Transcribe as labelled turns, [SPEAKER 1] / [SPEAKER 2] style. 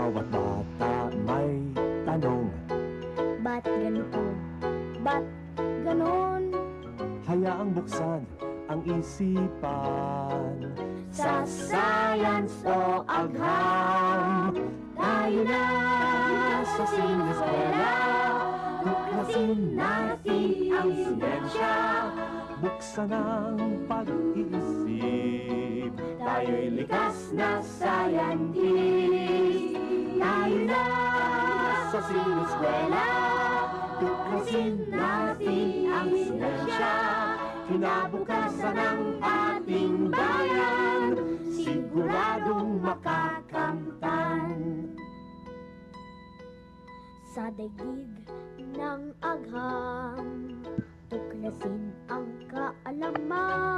[SPEAKER 1] Bawat bata may tanong,
[SPEAKER 2] Ba't ganito? Ba't ganon?
[SPEAKER 1] hayaang buksan ang isipan.
[SPEAKER 2] Sa science o agham, tayo na sa sineskwela. Tuklasin natin ang siyensya.
[SPEAKER 1] Buksan ang pag-iisip,
[SPEAKER 2] Tayo'y likas na scientist. Tayo na sa sineskwela. Tuklasin natin ang siyensya. Kinabukasan ng ating bayan, siguradong makakamtan. Sa daigdig ng agham, tuklasin ang kaalaman.